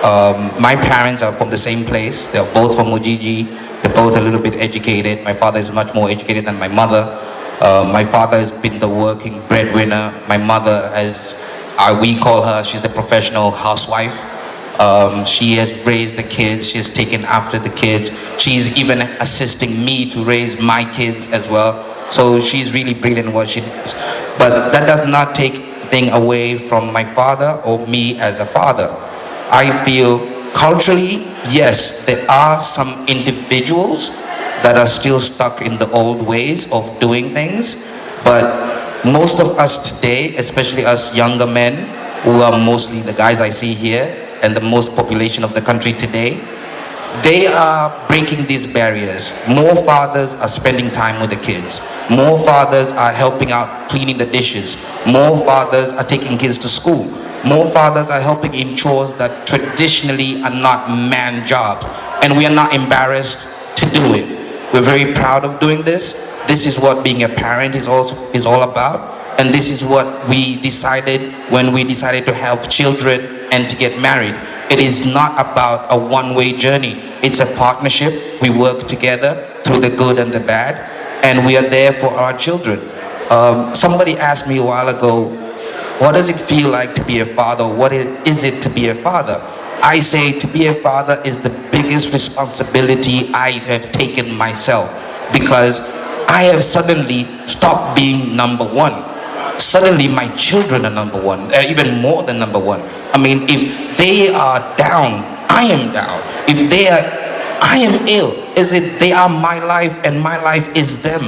My parents are from the same place. They're both from Ujiji. They're both a little bit educated. My father is much more educated than my mother. My father has been the working breadwinner. My mother has, we call her, she's the professional housewife. She has raised the kids. She has taken after the kids. She's even assisting me to raise my kids as well. So she's really brilliant in what she does. But that does not take thing away from my father or me as a father. I feel culturally, yes, there are some individuals that are still stuck in the old ways of doing things. But most of us today, especially us younger men, who are mostly the guys I see here, and the most population of the country today, they are breaking these barriers. More fathers are spending time with the kids. More fathers are helping out cleaning the dishes. More fathers are taking kids to school. More fathers are helping in chores that traditionally are not man jobs. And we are not embarrassed to do it. We're very proud of doing this. This is what being a parent is all about. And this is what we decided when we decided to have children and to get married. It is not about a one-way journey. It's a partnership. We work together through the good and the bad, and we are there for our children. Somebody asked me a while ago, what does it feel like to be a father? What is it to be a father? I say to be a father is the biggest responsibility I have taken myself, because I have suddenly stopped being number one. Suddenly my children are number one, even more than number one. I mean, if they are down, I am down. If they are, I am ill. Is it they are my life and my life is them?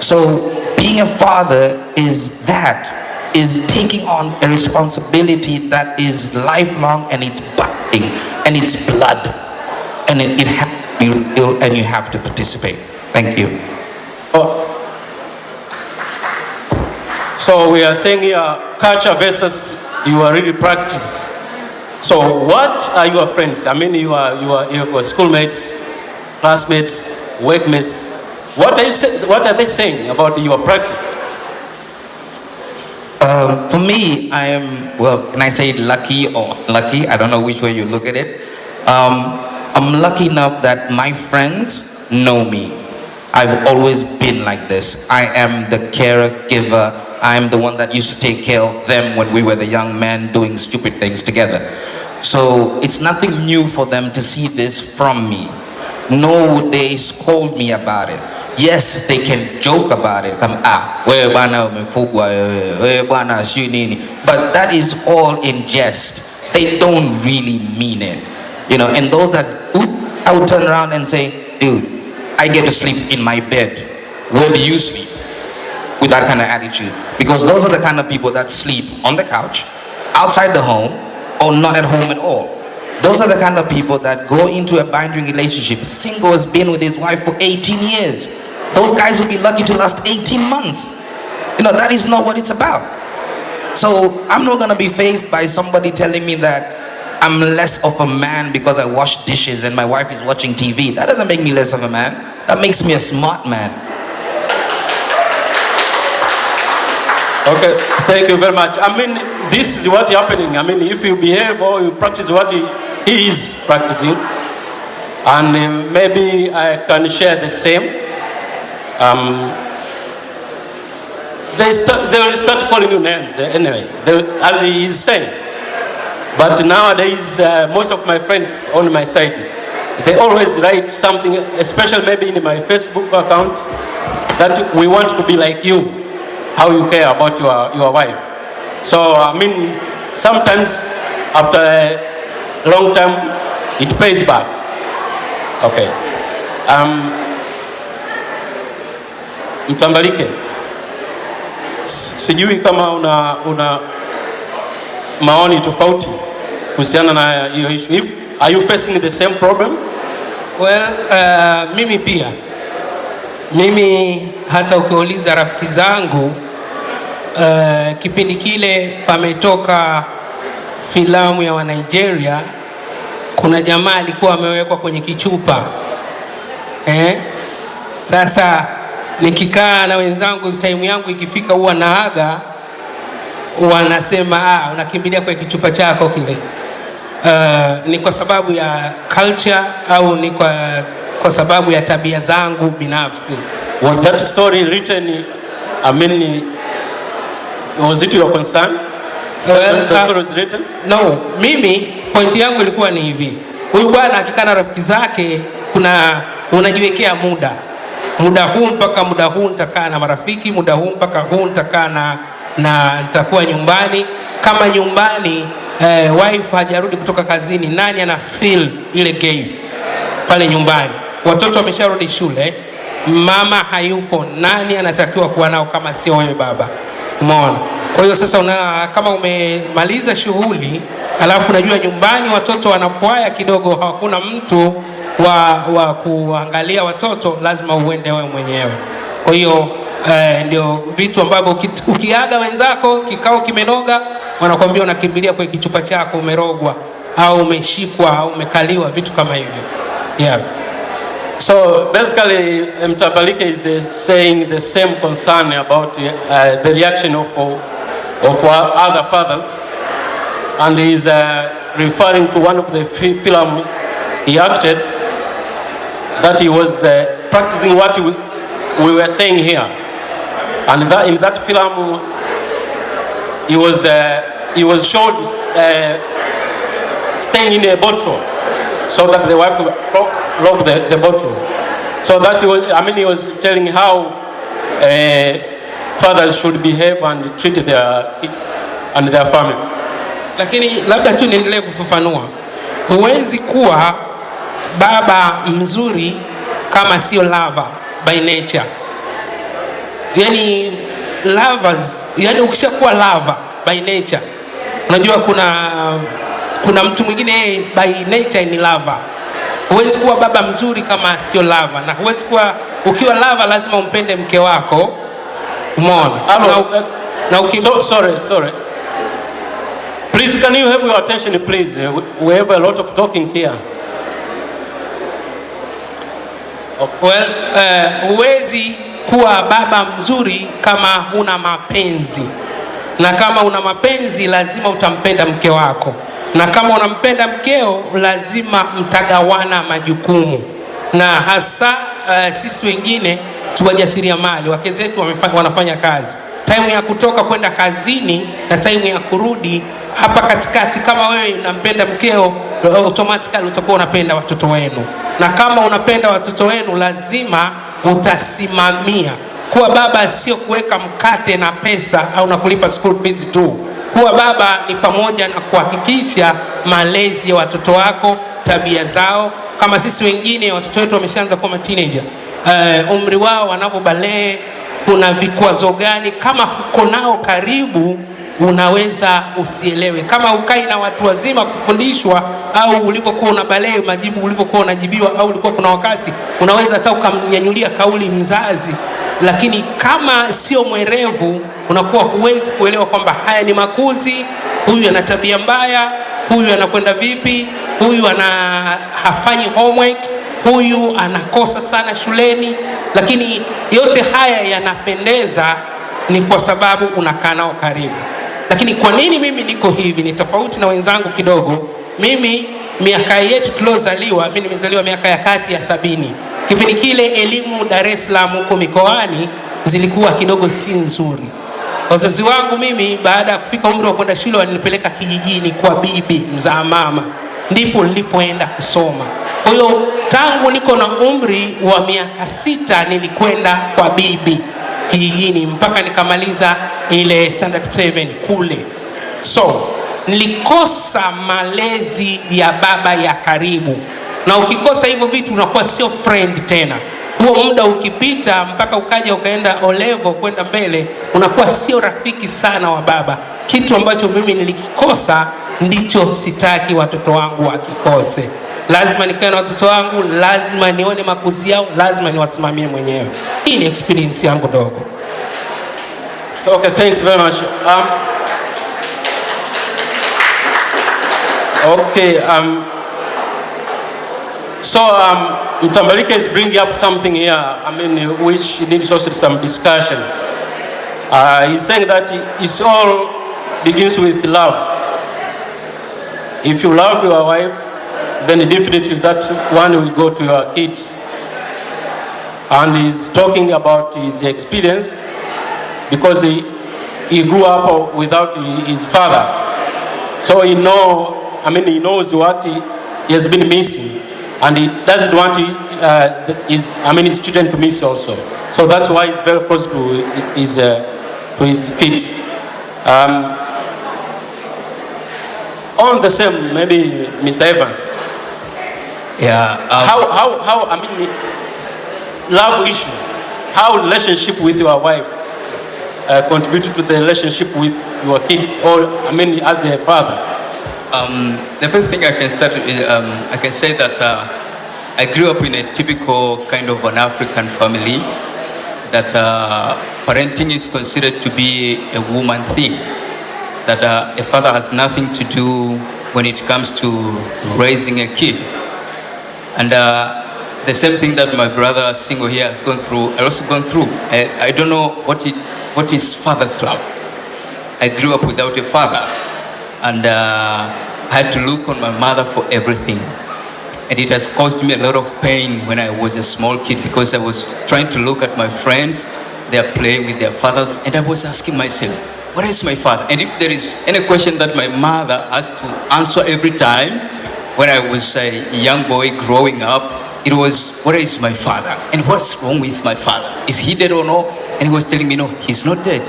So being a father is that, is taking on a responsibility that is lifelong, and it's binding, and it's blood, and it has to be real, and you have to participate. Thank you. So we are saying here, culture versus your really practice. So what are your friends? I mean, you are schoolmates, classmates, workmates. What are they saying about your practice? For me, I am, well, can I say lucky or unlucky? I don't know which way you look at it. I'm lucky enough that my friends know me. I've always been like this. I am the caregiver. I'm the one that used to take care of them when we were the young men doing stupid things together. So it's nothing new for them to see this from me. Nor would they scold me about it. Yes, they can joke about it. Come, but that is all in jest. They don't really mean it. You know, and those that do, I would turn around and say, dude, I get to sleep in my bed. Where do you sleep? With that kind of attitude. Because those are the kind of people that sleep on the couch, outside the home, or not at home at all. Those are the kind of people that go into a binding relationship. Single has been with his wife for 18 years. Those guys will be lucky to last 18 months. You know, that is not what it's about. So I'm not going to be faced by somebody telling me that I'm less of a man because I wash dishes and my wife is watching TV. That doesn't make me less of a man. That makes me a smart man. Okay, thank you very much. I mean, this is what's happening. I mean, if you behave or you practice what he is practicing, and maybe I can share the same. They will start calling you names anyway, as he is saying. But nowadays, most of my friends on my side, they always write something, especially maybe in my Facebook account, that we want to be like you. How you care about your wife. So I mean, sometimes after a long time, it pays back. Okay. Mtambalike, sijui kama una maoni tofauti kuhusiana na hiyo issue. Are you facing the same problem? Well, mimi pia. Mimi hata ukiuliza rafiki zangu, kipindi kile pametoka filamu ya wa Nigeria, kuna jamaa alikuwa amewekwa kwenye kichupa. Sasa nikikaa na wenzangu, time yangu ikifika huwa naaga, wanasema unakimbilia kwa kichupa chako kile. ni kwa sababu ya culture au ni kwa sababu ya tabia zangu binafsi? Was that story written, I mean, was it your concern? Well, the story was written? No, mimi pointi yangu ilikuwa ni hivi. Huyu bwana akikana rafiki zake, unajiwekea muda huu mpaka muda huu nitakaa na marafiki, muda huu mpaka huu nitakaa na nitakuwa nyumbani. Kama nyumbani wife hajarudi kutoka kazini, nani ana feel ile game pale nyumbani? Watoto wamesharudi shule, mama hayupo, nani anatakiwa kuwa nao kama sio wewe baba? Umeona? Kwa hiyo sasa kama umemaliza shughuli alafu unajua nyumbani watoto wanapoaya kidogo, hakuna mtu wa kuangalia watoto, lazima uende wewe mwenyewe. Kwa hiyo ndio vitu ambavyo ukiaga wenzako kikao kimenoga, wanakuambia unakimbilia kwa kichupa chako, umerogwa au umeshikwa au umekaliwa, vitu kama hivyo. Yeah. So basically, Mtambalike is saying the same concern about the reaction of other fathers, and he's referring to one of the film he acted, that he was practicing what we were saying here, and that in that film he was showed staying in a bottle so that the wife robbed the bottle. So that's he was telling how fathers should behave and treat their kids and their family. Lakini labda tu niendelee kufafanua. Huwezi kuwa baba mzuri kama sio lover by nature. Yani lovers, yani ukishakuwa lover by nature, unajua kuna mtu mwingine by nature ni lover. Huwezi kuwa baba mzuri kama sio lover, na huwezi kuwa, ukiwa lover lazima umpende mke wako. Umeona? Sorry. Please, can you have your attention, please? We have a lot of talkings here. Well, huwezi kuwa baba mzuri kama huna mapenzi, na kama una mapenzi lazima utampenda mke wako, na kama unampenda mkeo lazima mtagawana majukumu. Na hasa sisi wengine tuwajasiriamali, wake zetu wanafanya kazi, time ya kutoka kwenda kazini na time ya kurudi hapa katikati. Kama wewe unampenda mkeo, automatically utakuwa unapenda watoto wenu, na kama unapenda watoto wenu lazima utasimamia. Kuwa baba sio kuweka mkate na pesa au na kulipa school fees tu. Kuwa baba ni pamoja na kuhakikisha malezi ya watoto wako, tabia zao. Kama sisi wengine watoto wetu wameshaanza kuwa teenager, umri wao wanapobalee, kuna vikwazo gani? Kama uko nao karibu unaweza usielewe. Kama ukai na watu wazima kufundishwa, au ulivyokuwa unabalee majibu ulivyokuwa unajibiwa, au ulikuwa kuna wakati unaweza hata ukamnyanyulia kauli mzazi, lakini kama sio mwerevu unakuwa huwezi kuelewa kwamba haya ni makuzi, huyu ana tabia mbaya, huyu anakwenda vipi, huyu hafanyi homework, huyu anakosa sana shuleni. Lakini yote haya yanapendeza ni kwa sababu unakaa nao karibu. Lakini kwa nini mimi niko hivi? Ni tofauti na wenzangu kidogo. Mimi miaka yetu tuliozaliwa, mimi nimezaliwa miaka ya kati ya 70. Kipindi kile elimu Dar es Salaam huko mikoani zilikuwa kidogo si nzuri. Wazazi wangu mimi baada ya kufika umri wa kwenda shule walinipeleka kijijini kwa bibi mzaa mama, ndipo nilipoenda kusoma. Kwa hiyo tangu niko na umri wa miaka 6 nilikwenda kwa bibi kijijini mpaka nikamaliza ile standard 7 kule. So nilikosa malezi ya baba ya karibu, na ukikosa hivyo vitu unakuwa sio friend tena. Huo muda ukipita mpaka ukaja ukaenda O-level kwenda mbele, unakuwa sio rafiki sana wa baba. Kitu ambacho mimi nilikikosa ndicho sitaki watoto wangu wakikose. Lazima nikae na watoto wangu, lazima nione makuzi yao, lazima niwasimamie mwenyewe. Hii ni experience yangu dogo. Okay, thanks very much. Mtambalike is bringing up something here, which needs also some discussion. He's saying that it all begins with love. if you love your wife, then definitely that one will go to your kids. And he's talking about his experience because he grew up without his father. So he knows what he has been missing, and he doesn't want his children to miss also. So that's why he's very close to his kids. On the same, maybe Mr. Evans. Yeah. Love issue. How relationship with your wife contributed to the relationship with your kids, or as a father? The first thing I can start with, I can say that I grew up in a typical kind of an African family that parenting is considered to be a woman thing, that a father has nothing to do when it comes to raising a kid. And the same thing that my brother Singo here has gone through, I also gone through. I don't know what is father's love. I grew up without a father, and I had to look on my mother for everything. And it has caused me a lot of pain when I was a small kid, because I was trying to look at my friends, they are playing with their fathers, and I was asking myself, what is my father? And if there is any question that my mother has to answer every time, when I was a young boy growing up, it was, what is my father? And what's wrong with my father? Is he dead or no? And he was telling me, no, he's not dead.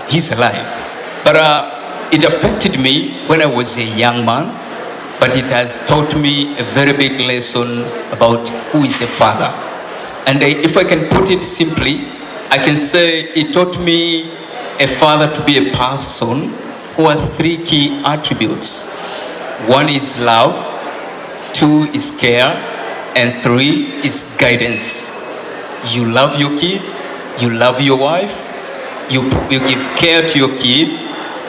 He's alive. But it affected me when I was a young man, but it has taught me a very big lesson about who is a father. And if I can put it simply, I can say it taught me a father to be a person who has three key attributes. One is love, two is care, and three is guidance. You love your kid, you love your wife, you give care to your kid,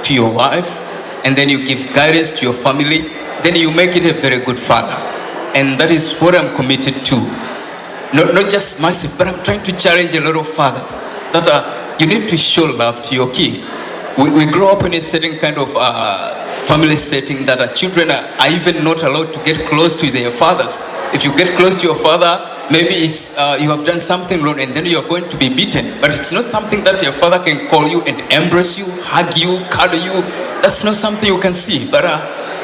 to your wife, and then you give guidance to your family, then you make it a very good father. And that is what I'm committed to. Not just myself, but I'm trying to challenge a lot of fathers that you need to show love to your kids. We grow up in a certain kind of family setting that children are even not allowed to get close to their fathers. If you get close to your father, maybe it's you have done something wrong and then you are going to be beaten. But it's not something that your father can call you and embrace you, hug you, cuddle you. That's not something you can see. But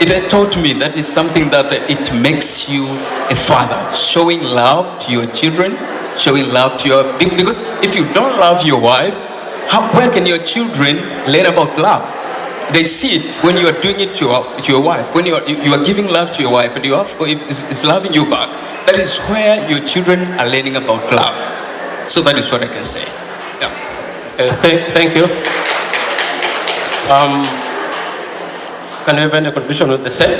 it taught me that is something that it makes you a father, showing love to your children, showing love to your... Because if you don't love your wife, where can your children learn about love? They see it when you are doing it to your wife, when you are giving love to your wife and your wife is loving you back. That is where your children are learning about love. So that is what I can say. Yeah. Thank you. Can you have any contribution with the same?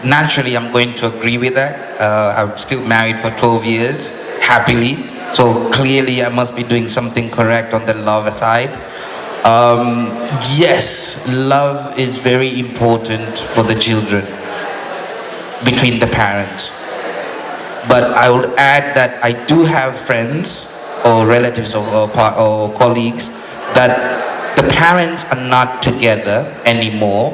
Naturally, I'm going to agree with that. I'm still married for 12 years, happily. So clearly, I must be doing something correct on the love side. Yes, love is very important for the children, between the parents. But I would add that I do have friends or relatives or colleagues that the parents are not together anymore,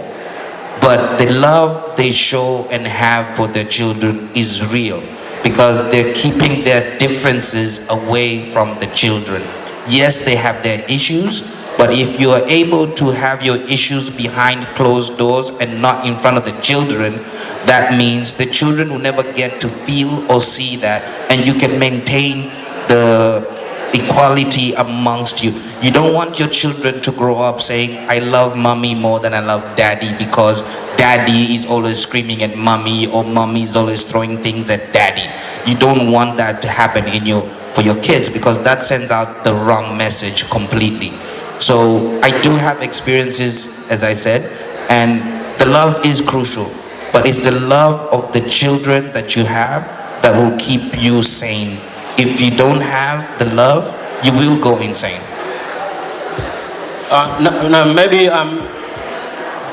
but the love they show and have for their children is real, because they're keeping their differences away from the children. Yes, they have their issues, but if you are able to have your issues behind closed doors and not in front of the children, that means the children will never get to feel or see that, and you can maintain the equality amongst you. You don't want your children to grow up saying, I love mommy more than I love daddy, because daddy is always screaming at mommy, or mommy is always throwing things at daddy. You don't want that to happen for your kids, because that sends out the wrong message completely. So I do have experiences, as I said, and the love is crucial, but it's the love of the children that you have that will keep you sane. If you don't have the love, you will go insane. Maybe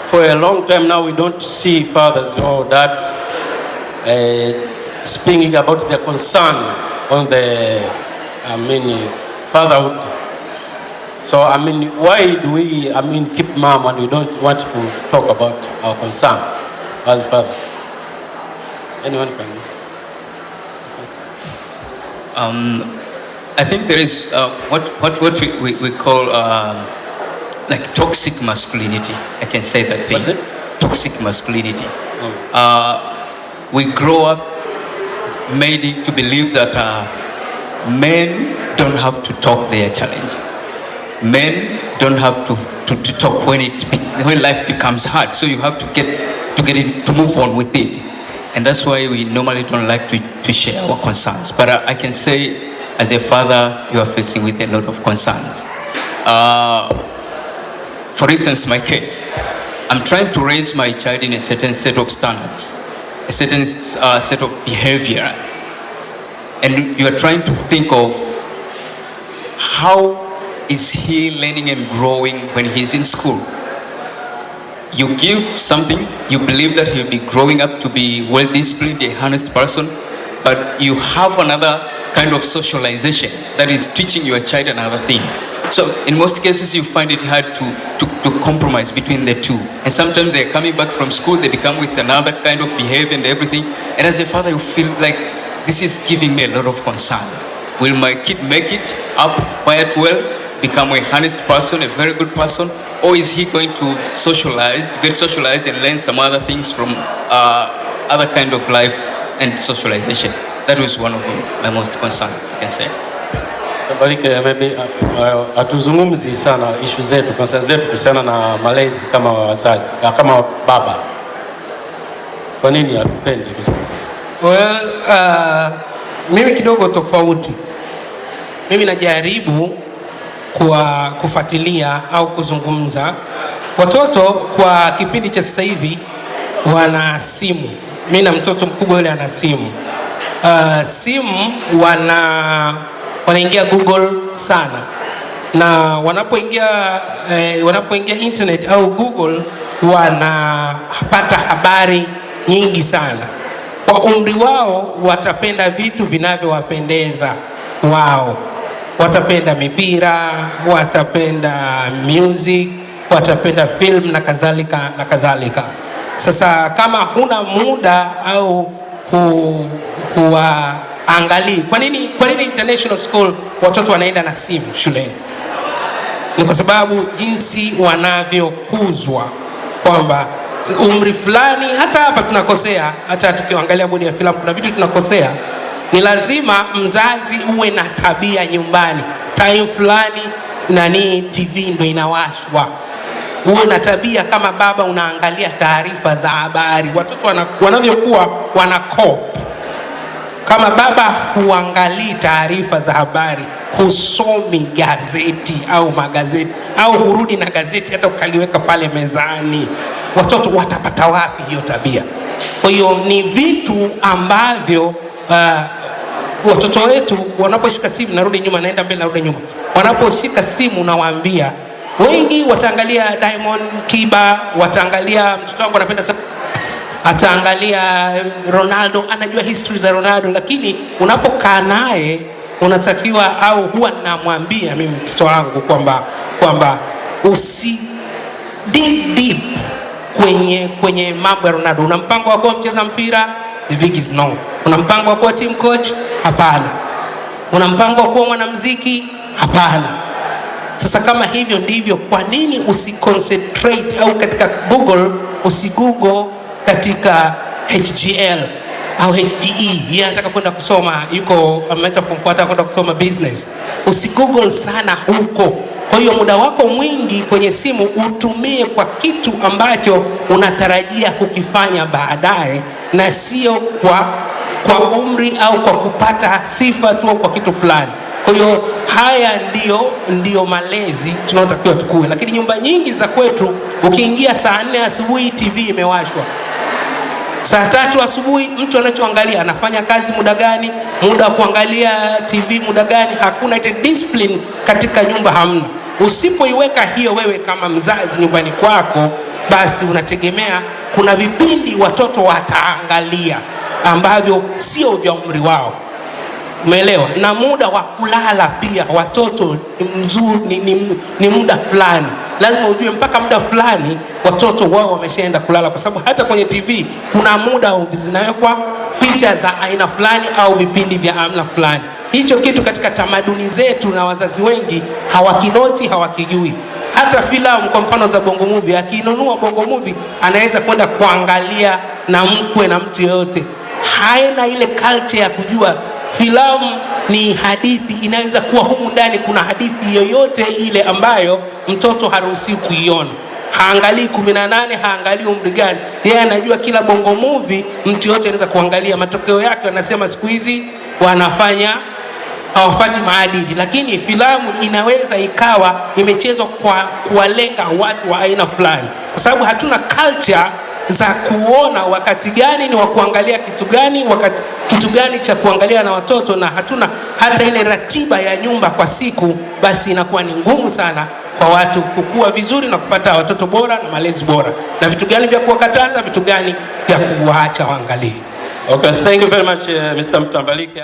for a long time now we don't see fathers or dads speaking about their concern on the fatherhood. So, I mean, why do we, I mean, keep mom when we don't want to talk about our concerns as fathers? Anyone can? I think there is what we call like toxic masculinity. I can say that thing. What's it? Toxic masculinity. We grow up made to believe that men don't have to talk their challenge. Men don't have to talk when life becomes hard. So you have to get it, to move on with it. And that's why we normally don't like to share our concerns. But I can say, as a father, you are facing with a lot of concerns. For instance, my case, I'm trying to raise my child in a certain set of standards, a certain set of behavior. And you are trying to think of how is he learning and growing when he's in school. You give something, you believe that he'll be growing up to be well-disciplined, a honest person, but you have another kind of socialization that is teaching your child another thing. So in most cases, you find it hard to compromise between the two. And sometimes they're coming back from school, they become with another kind of behavior and everything. And as a father, you feel like this is giving me a lot of concern. Will my kid make it up quite well, become a honest person, a very good person? Or is he going to get socialized and learn some other things from other kind of life and socialization? That was one of my most concern, I can say. Maybe hatuzungumzi sana issue zetu, concern zetu kuhusiana na malezi kama wazazi, kama baba. Kwa nini hatupendi kuzungumza? Well, mimi kidogo tofauti. Mimi najaribu kufuatilia au kuzungumza. Watoto kwa kipindi cha sasa hivi wana simu. Mimi na mtoto mkubwa yule ana simu. Simu wanaingia Google sana, na wanapoingia internet au Google wanapata habari nyingi sana. Kwa umri wao watapenda vitu vinavyowapendeza wao. Watapenda mipira, watapenda music, watapenda film na kadhalika na kadhalika. Sasa kama huna muda au kuangalia, kwa nini international school watoto wanaenda na simu shuleni? Ni kwa sababu jinsi wanavyokuzwa kwamba umri fulani, hata hapa tunakosea, hata tukiangalia bodi ya filamu kuna vitu tunakosea. Ni lazima mzazi uwe na tabia nyumbani, time fulani TV ndio inawashwa. Uwe na tabia kama baba unaangalia taarifa za habari. Watoto wanavyokuwa wanakop. Kama baba huangalii taarifa za habari, husomi gazeti au magazeti, au hurudi na gazeti hata ukaliweka pale mezani, watoto watapata wapi hiyo tabia? Kwa hiyo ni vitu ambavyo watoto wetu wanaposhika simu, narudi nyuma naenda mbele narudi nyuma, wanaposhika simu nawaambia, wengi wataangalia Diamond Kiba, wataangalia, mtoto wangu anapenda sana, ataangalia Ronaldo, anajua history za Ronaldo. Lakini unapokaa naye unatakiwa, au huwa namwambia mimi mtoto wangu kwamba usi deep kwenye mambo ya Ronaldo. Una mpango wa kuwa mcheza mpira? The big is no. Una mpango wa kuwa team coach? Hapana. Una mpango wa kuwa mwanamuziki? Hapana. Sasa kama hivyo ndivyo, kwa nini usiconcentrate au katika Google usigoogle katika HGL au HGE? Yeye anataka kwenda kusoma, yuko ameweza kumfuata kwenda kusoma business. Usigoogle sana huko. Kwa hiyo muda wako mwingi kwenye simu utumie kwa kitu ambacho unatarajia kukifanya baadaye, na sio kwa umri au kwa kupata sifa tu kwa kitu fulani. Kwa hiyo haya ndio malezi tunayotakiwa tukue. Lakini nyumba nyingi za kwetu, ukiingia saa 4 asubuhi TV imewashwa. Saa 3 asubuhi mtu anachoangalia anafanya kazi muda gani, muda wa kuangalia TV muda gani, hakuna ile discipline katika nyumba, hamna. Usipoiweka hiyo wewe kama mzazi nyumbani kwako, basi unategemea kuna vipindi watoto wataangalia ambavyo sio vya umri wao. Umeelewa? Na muda wa kulala pia watoto ni mzuri, ni muda fulani. Lazima ujue mpaka muda fulani watoto wao wameshaenda kulala, kwa sababu hata kwenye TV kuna muda zinawekwa picha za aina fulani au vipindi vya aina fulani. Hicho kitu katika tamaduni zetu na wazazi wengi hawakinoti, hawakijui. Hata filamu kwa mfano za bongo movie, akinunua bongo movie anaweza kwenda kuangalia na mkwe na mtu yeyote, haina ile culture ya kujua filamu ni hadithi. Inaweza kuwa humu ndani kuna hadithi yoyote ile ambayo mtoto haruhusiwi kuiona. Haangalii 18, haangalii umri gani. Yeye anajua kila bongo movie mtu yote anaweza kuangalia. Matokeo yake wanasema siku hizi wanafanya hawafuati maadili. Lakini filamu inaweza ikawa imechezwa kwa kuwalenga watu wa aina fulani, kwa sababu hatuna culture za kuona wakati gani ni wa kuangalia kitu gani, wakati kitu gani cha kuangalia na watoto, na hatuna hata ile ratiba ya nyumba kwa siku. Basi inakuwa ni ngumu sana kwa watu kukua vizuri na kupata watoto bora na malezi bora, na vitu gani vya kuwakataza, vitu gani vya kuwaacha waangalie. Okay, thank you very much Mr. Mtambalike.